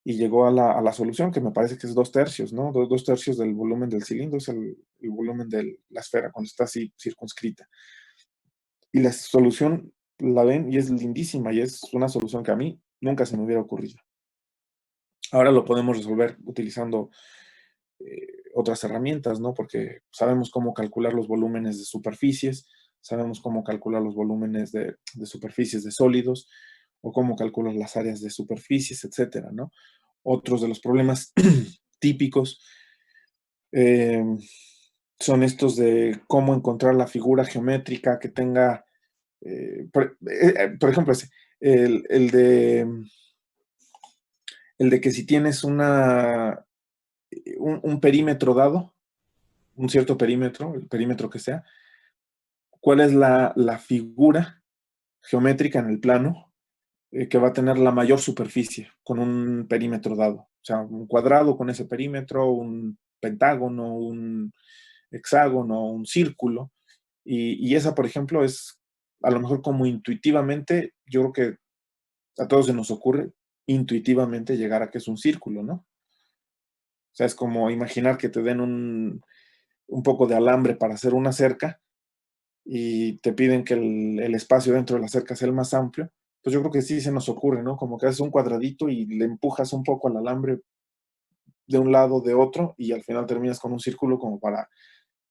y llegó a la solución, que me parece que es 2/3, ¿no? 2/3 del volumen del cilindro es el volumen de la esfera cuando está así circunscrita. Y la solución la ven y es lindísima y es una solución que a mí nunca se me hubiera ocurrido. Ahora lo podemos resolver utilizando otras herramientas, ¿no? Porque sabemos cómo calcular los volúmenes de superficies, sabemos cómo calcular los volúmenes de superficies de sólidos, o cómo calcular las áreas de superficies, etcétera, ¿no? Otros de los problemas típicos eh, son estos de cómo encontrar la figura geométrica que tenga, por ejemplo, el, el de, el de que si tienes un perímetro dado, un cierto perímetro, el perímetro que sea, cuál es la figura geométrica en el plano que va a tener la mayor superficie con un perímetro dado. O sea, un cuadrado con ese perímetro, un pentágono, un hexágono, un círculo. Y esa, por ejemplo, es a lo mejor como intuitivamente, yo creo que a todos se nos ocurre intuitivamente llegar a que es un círculo, ¿no? O sea, es como imaginar que te den un poco de alambre para hacer una cerca y te piden que el espacio dentro de la cerca sea el más amplio, pues yo creo que sí se nos ocurre, ¿no? Como que haces un cuadradito y le empujas un poco al alambre de un lado, de otro, y al final terminas con un círculo como para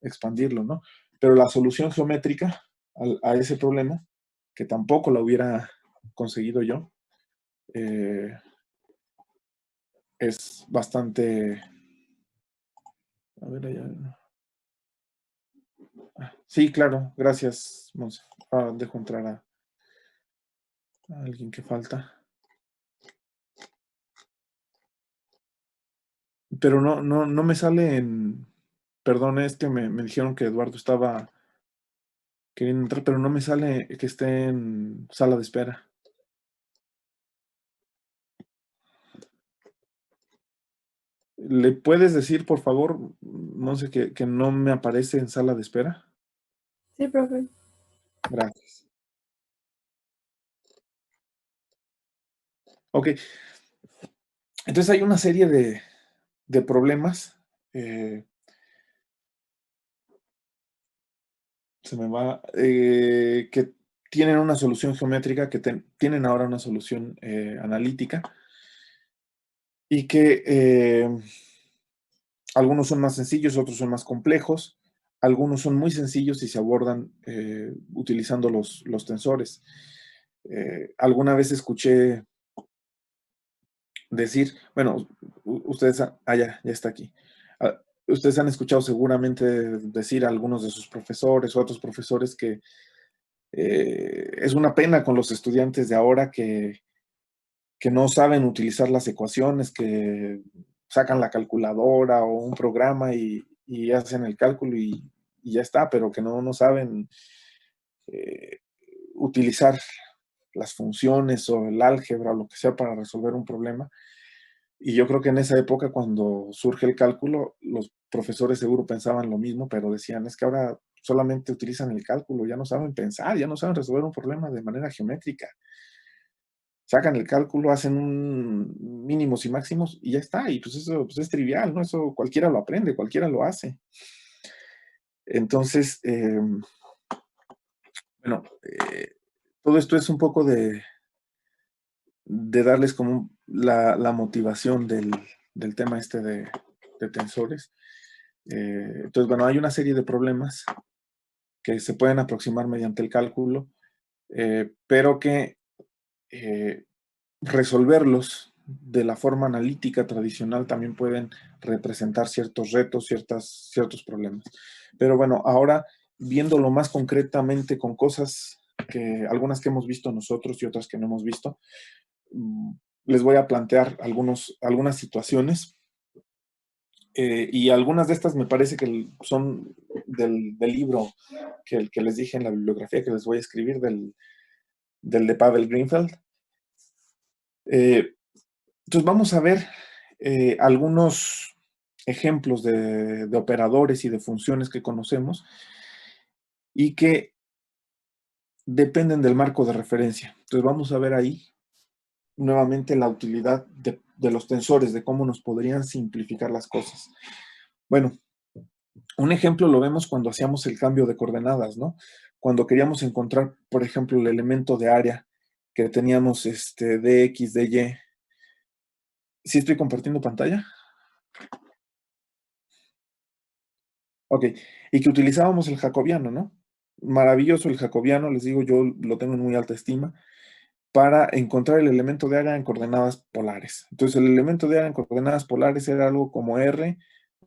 expandirlo, ¿no? Pero la solución geométrica a ese problema, que tampoco la hubiera conseguido yo, eh, es bastante... A ver, allá. Sí, claro, gracias, Monse. Dejo entrar a alguien que falta. Pero no me sale en. Perdón, es que me dijeron que Eduardo estaba queriendo entrar, pero no me sale que esté en sala de espera. ¿Le puedes decir, por favor, no sé, que no me aparece en sala de espera? Sí, profe. Gracias. Ok, entonces hay una serie de problemas. Se me va. Que tienen una solución geométrica, que tienen ahora una solución analítica y que algunos son más sencillos, otros son más complejos, algunos son muy sencillos y se abordan utilizando los tensores. Alguna vez escuché decir, bueno, ustedes, ya está aquí. Ustedes han escuchado seguramente decir a algunos de sus profesores o a otros profesores que es una pena con los estudiantes de ahora que no saben utilizar las ecuaciones, que sacan la calculadora o un programa y hacen el cálculo y ya está, pero que no saben eh, utilizar las funciones o el álgebra o lo que sea para resolver un problema. Y yo creo que en esa época, cuando surge el cálculo, los profesores seguro pensaban lo mismo, pero decían, es que ahora solamente utilizan el cálculo, ya no saben pensar, ya no saben resolver un problema de manera geométrica. Sacan el cálculo, hacen un mínimos y máximos y ya está. Y pues eso pues es trivial, ¿no? Eso cualquiera lo aprende, cualquiera lo hace. Entonces, bueno, todo esto es un poco de darles como la motivación del tema este de tensores. Entonces, bueno, hay una serie de problemas que se pueden aproximar mediante el cálculo, pero que resolverlos de la forma analítica tradicional también pueden representar ciertos retos, ciertos problemas. Pero bueno, ahora viéndolo más concretamente con cosas que algunas que hemos visto nosotros y otras que no hemos visto, les voy a plantear algunas situaciones y algunas de estas me parece que son del libro que les dije en la bibliografía que les voy a escribir, del de Pavel Greenfeld. Entonces vamos a ver algunos ejemplos de operadores y de funciones que conocemos y que dependen del marco de referencia. Entonces vamos a ver ahí nuevamente la utilidad de los tensores, de cómo nos podrían simplificar las cosas. Bueno, un ejemplo lo vemos cuando hacíamos el cambio de coordenadas, ¿no? Cuando queríamos encontrar, por ejemplo, el elemento de área que teníamos de X, de Y. ¿Sí estoy compartiendo pantalla? Ok. Y que utilizábamos el jacobiano, ¿no? Maravilloso el jacobiano, les digo, yo lo tengo en muy alta estima, para encontrar el elemento de área en coordenadas polares. Entonces, el elemento de área en coordenadas polares era algo como R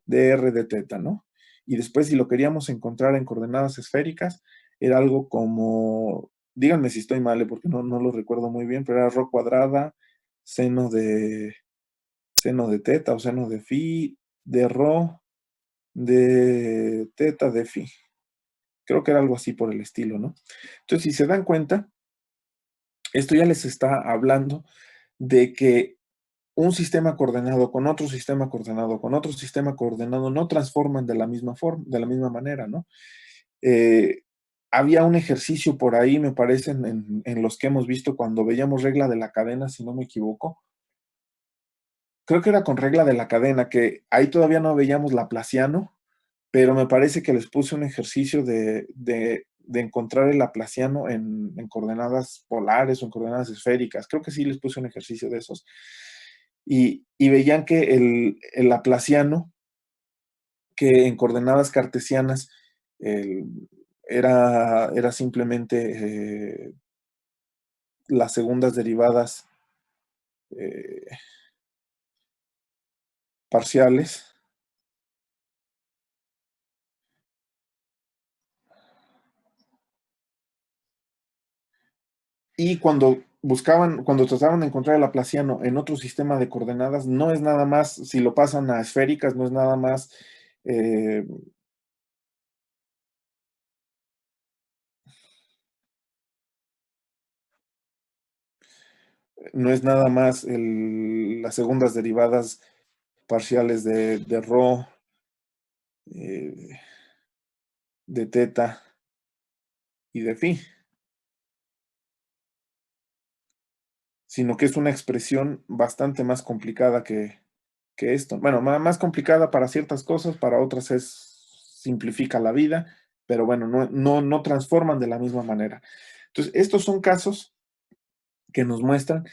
de R de teta, ¿no? Y después, si lo queríamos encontrar en coordenadas esféricas, era algo como, díganme si estoy mal, porque no lo recuerdo muy bien, pero era rho cuadrada, seno de teta o seno de phi, de rho, de teta, de phi. Creo que era algo así por el estilo, ¿no? Entonces, si se dan cuenta, esto ya les está hablando de que un sistema coordenado con otro sistema coordenado con otro sistema coordenado no transforman de la misma forma, de la misma manera, ¿no? Eh, Había un ejercicio por ahí, me parece, en los que hemos visto cuando veíamos regla de la cadena, si no me equivoco. Creo que era con regla de la cadena, que ahí todavía no veíamos laplaciano, pero me parece que les puse un ejercicio de encontrar el laplaciano en coordenadas polares o en coordenadas esféricas. Creo que sí les puse un ejercicio de esos. Y veían que el laplaciano, que en coordenadas cartesianas el- era simplemente las segundas derivadas eh, parciales. Y cuando trataban de encontrar el laplaciano en otro sistema de coordenadas, no es nada más, si lo pasan a esféricas, no es nada más, eh, no es nada más las segundas derivadas parciales de rho, eh, de teta y de phi, sino que es una expresión bastante más complicada que esto. Bueno, más complicada para ciertas cosas, para otras simplifica la vida, pero bueno, no transforman de la misma manera. Entonces, estos son casos que nos muestran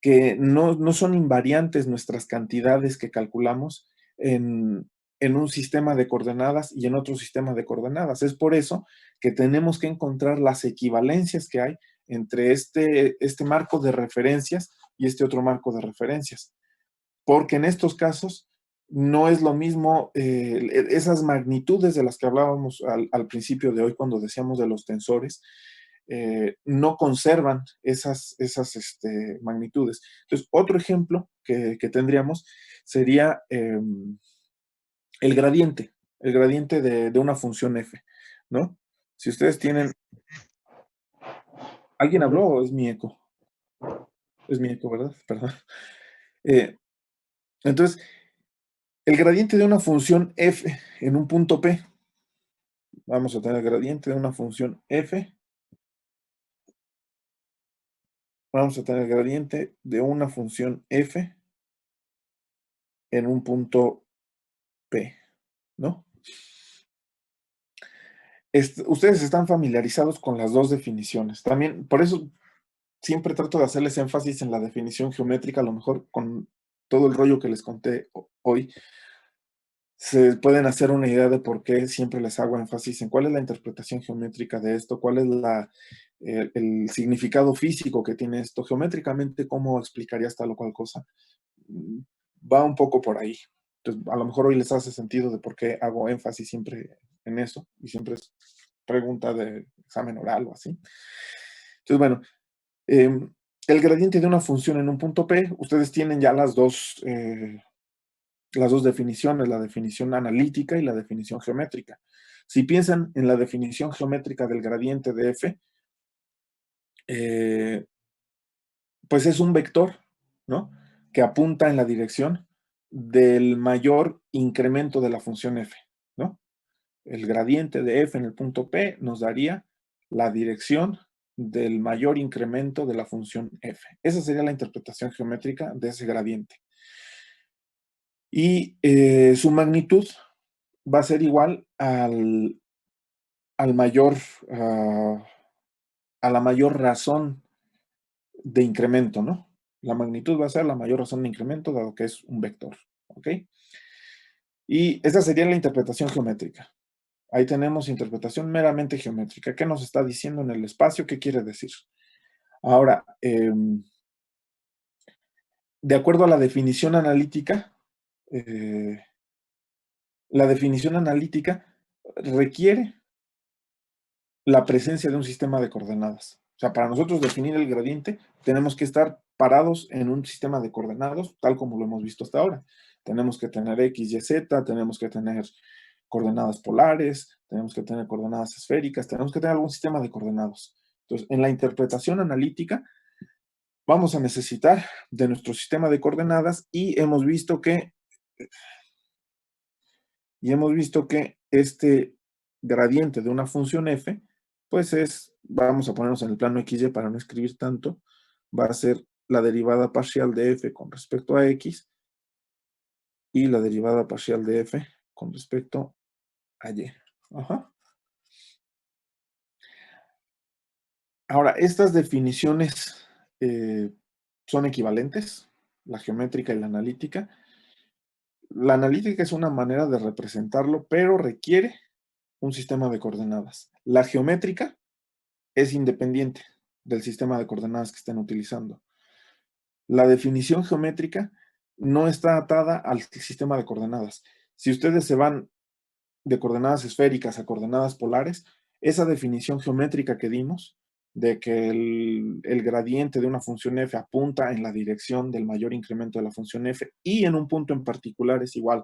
que no son invariantes nuestras cantidades que calculamos en un sistema de coordenadas y en otro sistema de coordenadas. Es por eso que tenemos que encontrar las equivalencias que hay entre este marco de referencias y este otro marco de referencias. Porque en estos casos no es lo mismo esas magnitudes de las que hablábamos al principio de hoy cuando decíamos de los tensores, no conservan esas magnitudes. Entonces, otro ejemplo que tendríamos sería el gradiente de una función f, ¿no? Si ustedes tienen... ¿Alguien habló o es mi eco? Es mi eco, ¿verdad? Perdón. Eh, entonces, el gradiente de una función f en un punto P, vamos a tener el gradiente de una función f, vamos a tener el gradiente de una función f en un punto P, ¿no? Ustedes están familiarizados con las dos definiciones. También, por eso siempre trato de hacerles énfasis en la definición geométrica, a lo mejor con todo el rollo que les conté hoy, se pueden hacer una idea de por qué siempre les hago énfasis en cuál es la interpretación geométrica de esto, cuál es el significado físico que tiene esto, geométricamente, cómo explicaría esta o cual cosa. Mm, Va un poco por ahí. Entonces, a lo mejor hoy les hace sentido de por qué hago énfasis siempre en eso, y siempre es pregunta de examen oral o así. Entonces, bueno, el gradiente de una función en un punto P, ustedes tienen ya las dos definiciones, la definición analítica y la definición geométrica. Si piensan en la definición geométrica del gradiente de f, eh, pues es un vector, ¿no? Que apunta en la dirección del mayor incremento de la función f, ¿no? El gradiente de f en el punto P nos daría la dirección del mayor incremento de la función f. Esa sería la interpretación geométrica de ese gradiente. Y su magnitud va a ser igual al mayor, a la mayor razón de incremento, ¿no? La magnitud va a ser la mayor razón de incremento, dado que es un vector, ¿ok? Y esa sería la interpretación geométrica. Ahí tenemos interpretación meramente geométrica. ¿Qué nos está diciendo en el espacio? ¿Qué quiere decir? Ahora, de acuerdo a la definición analítica requiere la presencia de un sistema de coordenadas. O sea, para nosotros definir el gradiente, tenemos que estar parados en un sistema de coordenadas, tal como lo hemos visto hasta ahora. Tenemos que tener X, Y, Z, tenemos que tener coordenadas polares, tenemos que tener coordenadas esféricas, tenemos que tener algún sistema de coordenadas. Entonces, en la interpretación analítica, vamos a necesitar de nuestro sistema de coordenadas y hemos visto que este gradiente de una función f, pues vamos a ponernos en el plano xy para no escribir tanto, va a ser la derivada parcial de f con respecto a x y la derivada parcial de f con respecto a y. Ajá. Ahora, estas definiciones son equivalentes, la geométrica y la analítica. La analítica es una manera de representarlo, pero requiere un sistema de coordenadas. La geométrica es independiente del sistema de coordenadas que estén utilizando. La definición geométrica no está atada al sistema de coordenadas. Si ustedes se van de coordenadas esféricas a coordenadas polares, esa definición geométrica que dimos de que el gradiente de una función f apunta en la dirección del mayor incremento de la función f y en un punto en particular es igual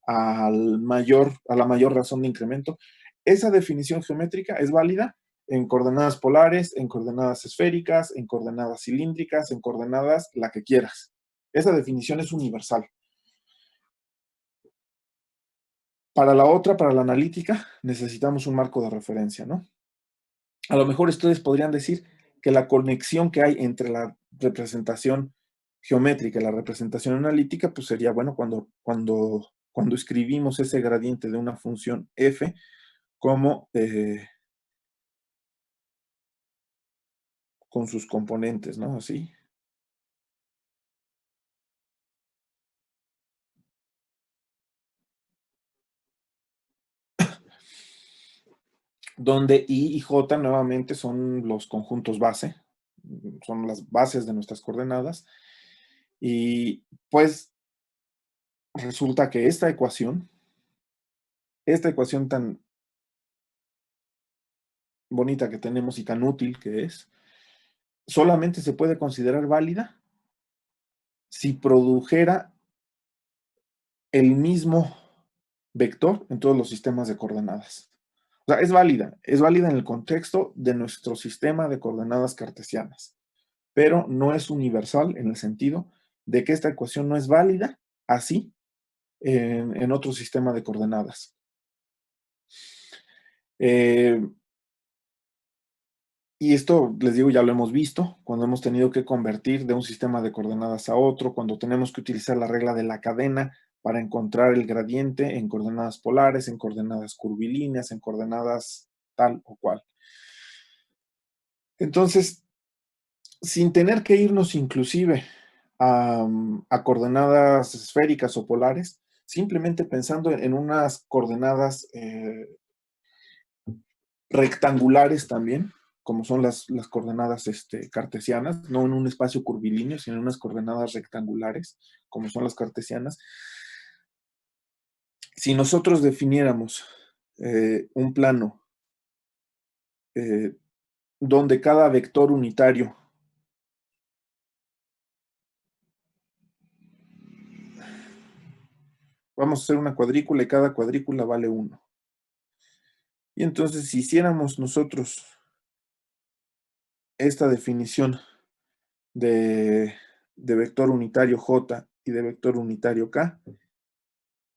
a la mayor razón de incremento, esa definición geométrica es válida en coordenadas polares, en coordenadas esféricas, en coordenadas cilíndricas, en coordenadas la que quieras. Esa definición es universal. Para la otra, para la analítica, necesitamos un marco de referencia, ¿no? A lo mejor ustedes podrían decir que la conexión que hay entre la representación geométrica y la representación analítica, pues sería, bueno, cuando escribimos ese gradiente de una función f como con sus componentes, ¿no? Así. Donde I y J nuevamente son los conjuntos base, son las bases de nuestras coordenadas. Y pues resulta que esta ecuación tan bonita que tenemos y tan útil que es, solamente se puede considerar válida si produjera el mismo vector en todos los sistemas de coordenadas. O sea, es válida en el contexto de nuestro sistema de coordenadas cartesianas, pero no es universal en el sentido de que esta ecuación no es válida así en otro sistema de coordenadas. Y esto, les digo, ya lo hemos visto, cuando hemos tenido que convertir de un sistema de coordenadas a otro, cuando tenemos que utilizar la regla de la cadena para encontrar el gradiente en coordenadas polares, en coordenadas curvilíneas, en coordenadas tal o cual. Entonces, sin tener que irnos inclusive a coordenadas esféricas o polares, simplemente pensando en unas coordenadas rectangulares también, como son las coordenadas cartesianas, no en un espacio curvilíneo, sino en unas coordenadas rectangulares, como son las cartesianas. Si nosotros definiéramos un plano donde cada vector unitario vamos a hacer una cuadrícula y cada cuadrícula vale 1. Y entonces, si hiciéramos nosotros esta definición de vector unitario J y de vector unitario K,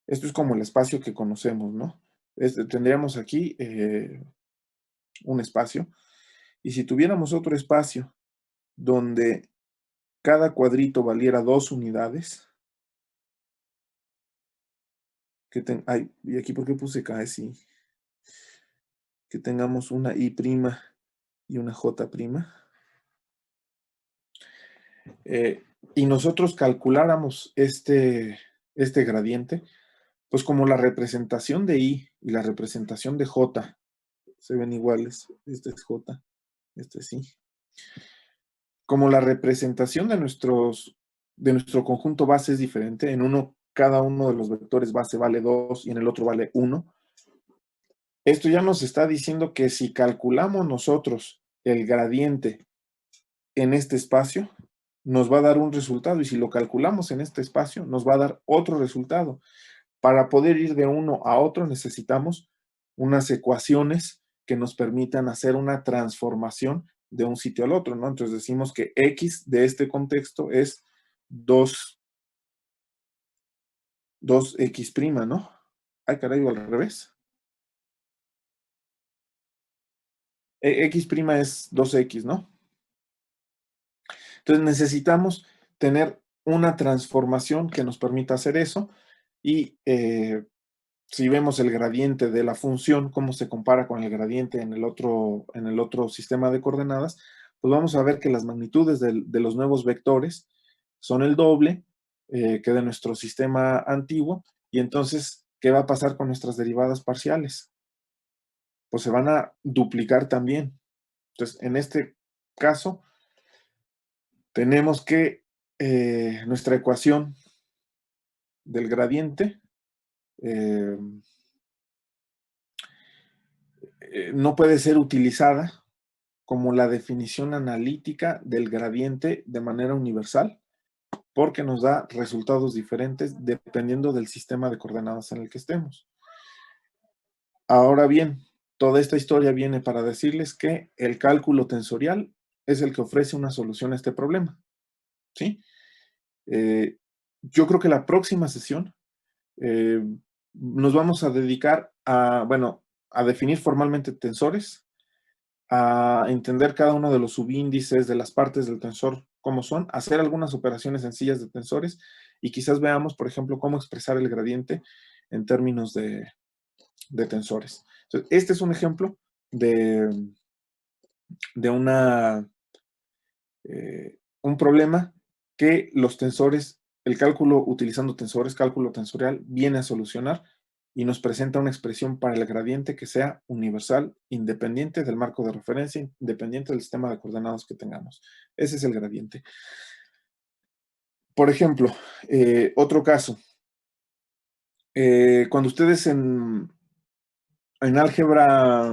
esto es como el espacio que conocemos, ¿no? Tendríamos aquí un espacio Y si tuviéramos otro espacio donde cada cuadrito valiera 2 unidades, ay, ¿y aquí por qué puse K? Sí, que tengamos una I' y una J', y nosotros calculáramos este gradiente, pues como la representación de I y la representación de J se ven iguales, este es J, este es I, como la representación de nuestro conjunto base es diferente, en uno cada uno de los vectores base vale 2 y en el otro vale 1, esto ya nos está diciendo que si calculamos nosotros el gradiente en este espacio, nos va a dar un resultado, y si lo calculamos en este espacio, nos va a dar otro resultado. Para poder ir de uno a otro necesitamos unas ecuaciones que nos permitan hacer una transformación de un sitio al otro, ¿no? Entonces decimos que X de este contexto es 2X', ¿no? Ay, caray, al revés. X' es 2X, ¿no? Entonces necesitamos tener una transformación que nos permita hacer eso, y si vemos el gradiente de la función, cómo se compara con el gradiente en el otro sistema de coordenadas, pues vamos a ver que las magnitudes de los nuevos vectores son el doble que de nuestro sistema antiguo, y entonces, ¿qué va a pasar con nuestras derivadas parciales? Pues se van a duplicar también. Entonces, en este caso, tenemos que nuestra ecuación del gradiente eh, no puede ser utilizada como la definición analítica del gradiente de manera universal, porque nos da resultados diferentes dependiendo del sistema de coordenadas en el que estemos. Ahora bien, toda esta historia viene para decirles que el cálculo tensorial es el que ofrece una solución a este problema, ¿sí? Yo creo que la próxima sesión eh, nos vamos a dedicar a, bueno, a definir formalmente tensores, a entender cada uno de los subíndices de las partes del tensor, cómo son, hacer algunas operaciones sencillas de tensores, y quizás veamos, por ejemplo, cómo expresar el gradiente en términos de tensores. Entonces, este es un ejemplo de un problema que los tensores, el cálculo utilizando tensores, cálculo tensorial, viene a solucionar, y nos presenta una expresión para el gradiente que sea universal, independiente del marco de referencia, independiente del sistema de coordenadas que tengamos. Ese es el gradiente. Por ejemplo, otro caso. Cuando ustedes en álgebra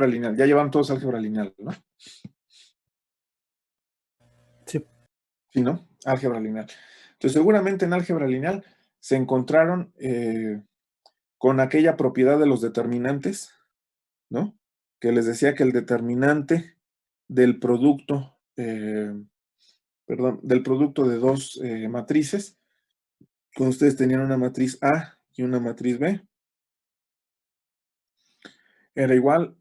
lineal, ya llevan todos álgebra lineal, ¿no? Sí. Sí, ¿no? Álgebra lineal. Entonces, seguramente en álgebra lineal se encontraron con aquella propiedad de los determinantes, ¿no? Que les decía que el determinante del producto, del producto de dos matrices, cuando ustedes tenían una matriz A y una matriz B, era igual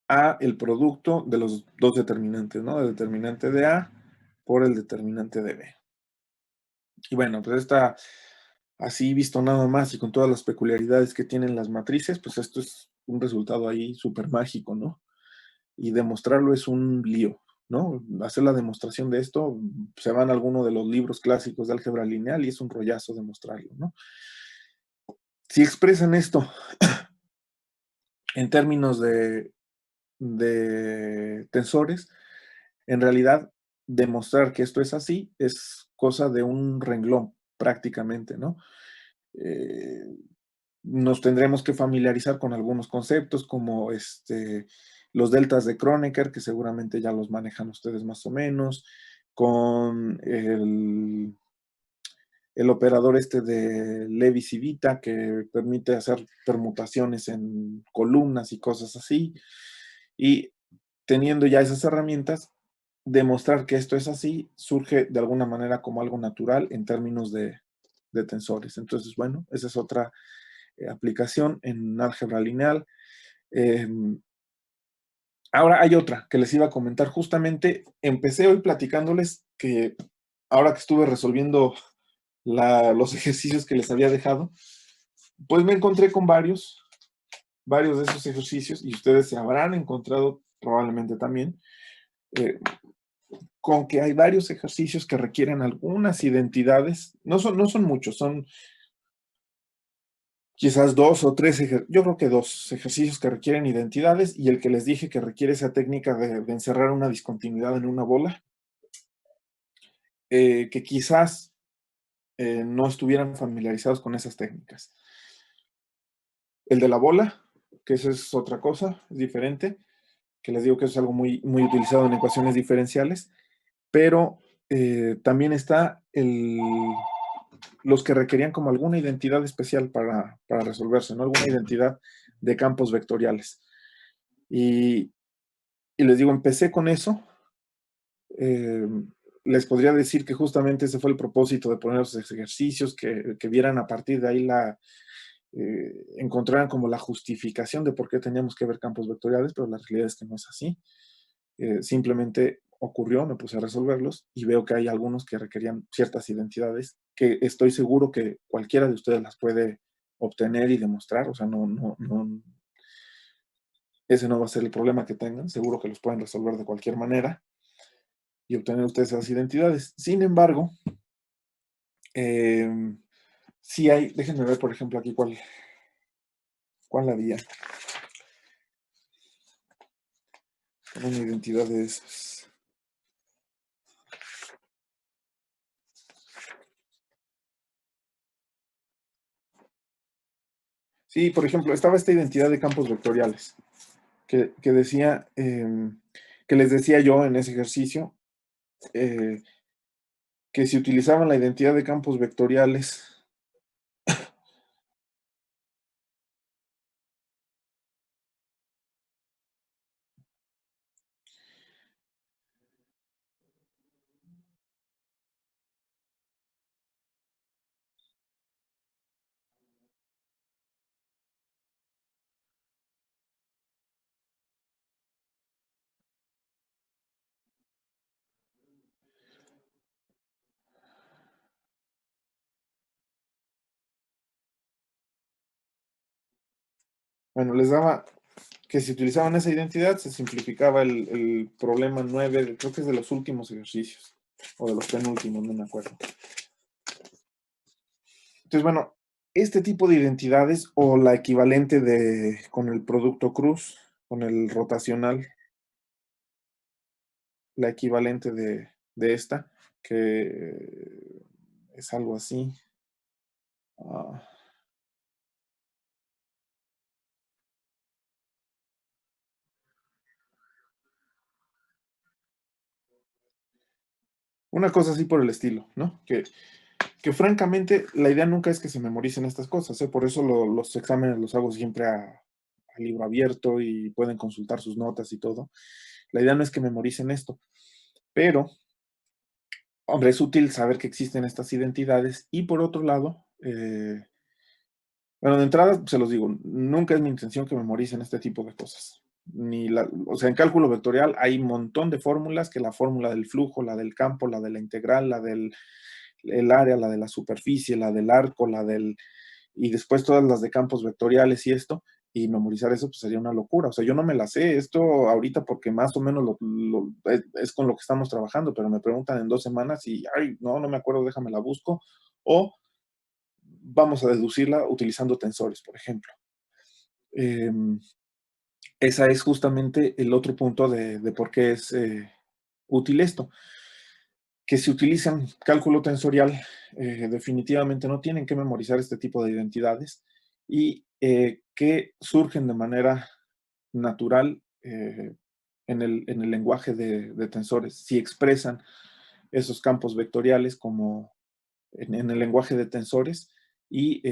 a el producto de los dos determinantes, ¿no? El determinante de A por el determinante de B. Y bueno, pues esta, así visto nada más y con todas las peculiaridades que tienen las matrices, pues esto es un resultado ahí súper mágico, ¿no? Y demostrarlo es un lío, ¿no? Hacer la demostración de esto, se van a alguno de los libros clásicos de álgebra lineal y es un rollazo demostrarlo, ¿no? Si expresan esto en términos de tensores, en realidad demostrar que esto es así es cosa de un renglón prácticamente, ¿no? Nos tendremos que familiarizar con algunos conceptos como los deltas de Kronecker, que seguramente ya los manejan ustedes más o menos, con el operador de Levi-Civita, que permite hacer permutaciones en columnas y cosas así, y teniendo ya esas herramientas, demostrar que esto es así surge de alguna manera como algo natural en términos de tensores. Entonces, bueno, esa es otra aplicación en álgebra lineal. Ahora hay otra que les iba a comentar. Justamente empecé hoy platicándoles que ahora que estuve resolviendo los ejercicios que les había dejado, pues me encontré con varios de esos ejercicios y ustedes se habrán encontrado probablemente también eh, con que hay varios ejercicios que requieren algunas identidades. No son muchos, son quizás dos o tres, yo creo que dos ejercicios que requieren identidades y el que les dije que requiere esa técnica de encerrar una discontinuidad en una bola, que quizás no estuvieran familiarizados con esas técnicas. El de la bola, que eso es otra cosa, es diferente, que les digo que es algo muy utilizado en ecuaciones diferenciales, pero también está los que requerían como alguna identidad especial para resolverse, ¿no? Alguna identidad de campos vectoriales. Y, y les digo, empecé con eso. Eh, Les podría decir que justamente ese fue el propósito de poner los ejercicios, que vieran a partir de ahí encontraran como la justificación de por qué teníamos que ver campos vectoriales, pero la realidad es que no es así. Simplemente ocurrió, me puse a resolverlos y veo que hay algunos que requerían ciertas identidades que estoy seguro que cualquiera de ustedes las puede obtener y demostrar. O sea, ese no va a ser el problema que tengan. Seguro que los pueden resolver de cualquier manera y obtener ustedes esas identidades. Sin embargo, eh, sí hay, déjenme ver, por ejemplo, aquí cuál había. Una identidad de esas. Sí, por ejemplo, estaba esta identidad de campos vectoriales que decía, que les decía yo en ese ejercicio, eh, que si utilizaban la identidad de campos vectoriales, bueno, les daba que si utilizaban esa identidad se simplificaba el problema 9, creo que es de los últimos ejercicios, o de los penúltimos, no me acuerdo. Entonces, bueno, este tipo de identidades o la equivalente con el producto cruz, con el rotacional, la equivalente de esta, que es algo así. Ah, una cosa así por el estilo, ¿no? Que francamente la idea nunca es que se memoricen estas cosas, ¿eh? Por eso los exámenes los hago siempre a libro abierto y pueden consultar sus notas y todo. La idea no es que memoricen esto, pero, hombre, es útil saber que existen estas identidades y por otro lado, bueno, de entrada se los digo, nunca es mi intención que memoricen este tipo de cosas. O sea, en cálculo vectorial hay un montón de fórmulas, que la fórmula del flujo, la del campo, la de la integral, la del el área, la de la superficie, la del arco, y después todas las de campos vectoriales y esto, y memorizar eso pues sería una locura. O sea, yo no me la sé esto ahorita porque más o menos es con lo que estamos trabajando, pero me preguntan en 2 semanas y, ay, no me acuerdo, déjame la busco, o vamos a deducirla utilizando tensores, por ejemplo. Eh, Esa es justamente el otro punto de por qué es útil esto. Que si utilizan cálculo tensorial, definitivamente no tienen que memorizar este tipo de identidades y que surgen de manera natural en el lenguaje de tensores. Si expresan esos campos vectoriales como en el lenguaje de tensores y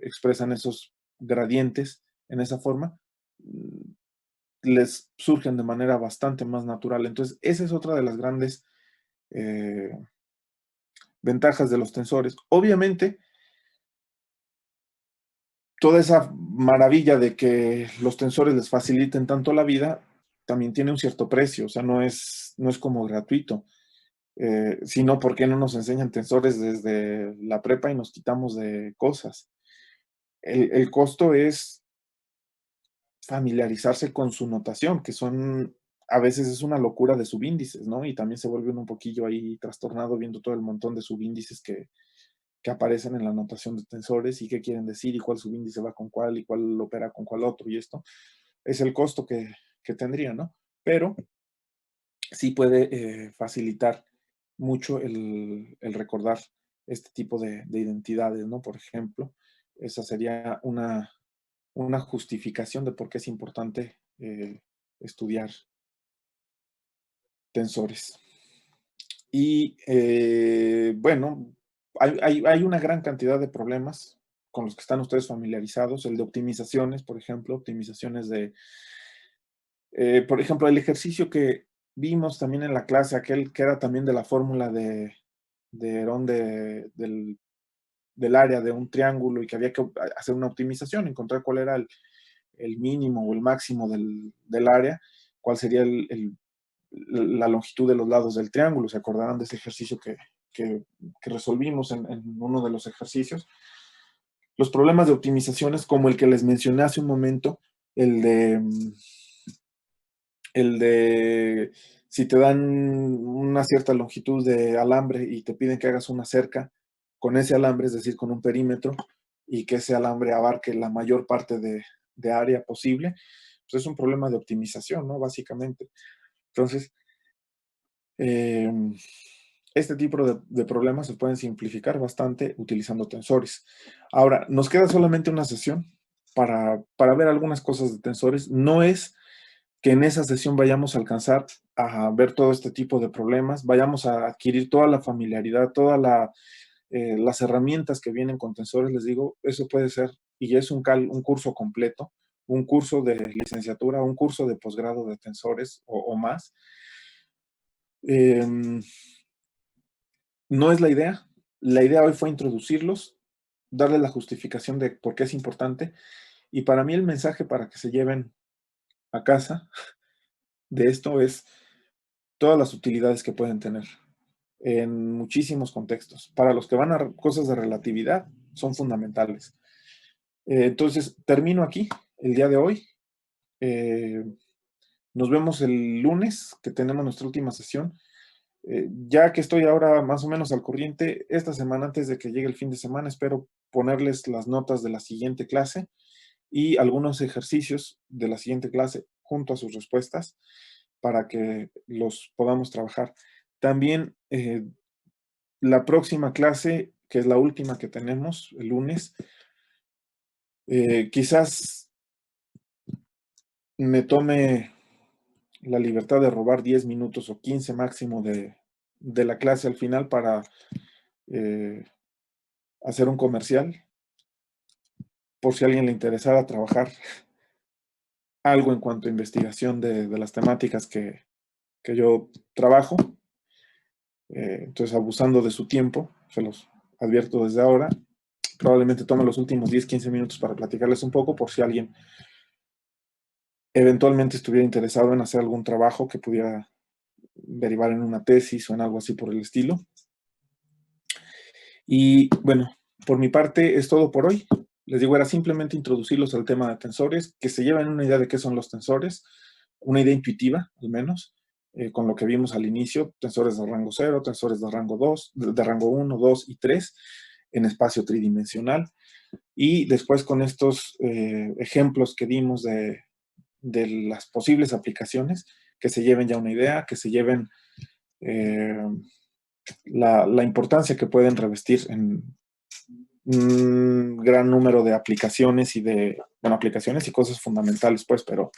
expresan esos gradientes en esa forma, les surgen de manera bastante más natural. Entonces, esa es otra de las grandes eh, ventajas de los tensores. Obviamente, toda esa maravilla de que los tensores les faciliten tanto la vida, también tiene un cierto precio, o sea, no es como gratuito. Sino, ¿por qué no nos enseñan tensores desde la prepa y nos quitamos de cosas? El costo es familiarizarse con su notación, que son, a veces es una locura de subíndices, ¿no? Y también se vuelve un poquillo ahí trastornado viendo todo el montón de subíndices que aparecen en la notación de tensores y qué quieren decir y cuál subíndice va con cuál y cuál opera con cuál otro y esto. Es el costo que tendría, ¿no? Pero sí puede facilitar mucho el recordar este tipo de identidades, ¿no? Por ejemplo, esa sería una justificación de por qué es importante estudiar tensores. Y bueno, hay una gran cantidad de problemas con los que están ustedes familiarizados, el de optimizaciones, por ejemplo, optimizaciones de, por ejemplo, el ejercicio que vimos también en la clase, aquel que era también de la fórmula de Herón del área de un triángulo y que había que hacer una optimización, encontrar cuál era el mínimo o el máximo del área, cuál sería la longitud de los lados del triángulo. ¿Se acordarán de ese ejercicio que resolvimos en uno de los ejercicios? Los problemas de optimizaciones, como el que les mencioné hace un momento, el de si te dan una cierta longitud de alambre y te piden que hagas una cerca con ese alambre, es decir, con un perímetro, y que ese alambre abarque la mayor parte de área posible, pues es un problema de optimización, ¿no? Básicamente. Entonces, este tipo de problemas se pueden simplificar bastante utilizando tensores. Ahora, nos queda solamente una sesión para ver algunas cosas de tensores. No es que en esa sesión vayamos a alcanzar a ver todo este tipo de problemas, vayamos a adquirir toda la familiaridad, todas las herramientas que vienen con tensores, les digo, eso puede ser, y es un curso completo, un curso de licenciatura, un curso de posgrado de tensores o más. No es la idea hoy fue introducirlos, darle la justificación de por qué es importante, y para mí el mensaje para que se lleven a casa de esto es todas las utilidades que pueden tener en muchísimos contextos. Para los que van a cosas de relatividad, son fundamentales. Entonces, termino aquí el día de hoy. Nos vemos el lunes, que tenemos nuestra última sesión. Ya que estoy ahora más o menos al corriente, esta semana antes de que llegue el fin de semana, espero ponerles las notas de la siguiente clase y algunos ejercicios de la siguiente clase junto a sus respuestas para que los podamos trabajar. También la próxima clase, que es la última que tenemos el lunes, quizás me tome la libertad de robar 10 minutos o 15 máximo de la clase al final para hacer un comercial, por si a alguien le interesara trabajar algo en cuanto a investigación de las temáticas que yo trabajo. Entonces, abusando de su tiempo, se los advierto desde ahora. Probablemente tome los últimos 10, 15 minutos para platicarles un poco, por si alguien eventualmente estuviera interesado en hacer algún trabajo que pudiera derivar en una tesis o en algo así por el estilo. Y bueno, por mi parte es todo por hoy. Les digo, era simplemente introducirlos al tema de tensores, que se lleven una idea de qué son los tensores, una idea intuitiva al menos, con lo que vimos al inicio, tensores de rango 0, tensores de rango 2, de rango 1, 2 y 3 en espacio tridimensional. Y después con estos ejemplos que dimos de las posibles aplicaciones, que se lleven ya una idea, que se lleven la importancia que pueden revestir en un gran número de aplicaciones aplicaciones y cosas fundamentales, pues, pero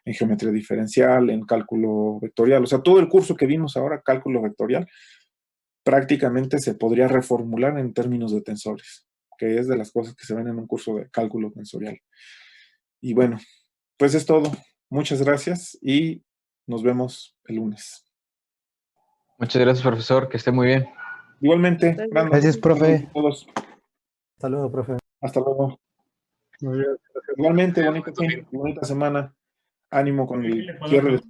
en geometría diferencial, en cálculo vectorial, o sea, todo el curso que vimos ahora, cálculo vectorial, prácticamente se podría reformular en términos de tensores, que es de las cosas que se ven en un curso de cálculo tensorial. Y bueno, pues es todo. Muchas gracias y nos vemos el lunes. Muchas gracias, profesor. Que esté muy bien. Igualmente, Brandon. Gracias, profe. A todos. Hasta luego, profe. Hasta luego. Muy bien. Igualmente, bonita semana. Ánimo con el cierre de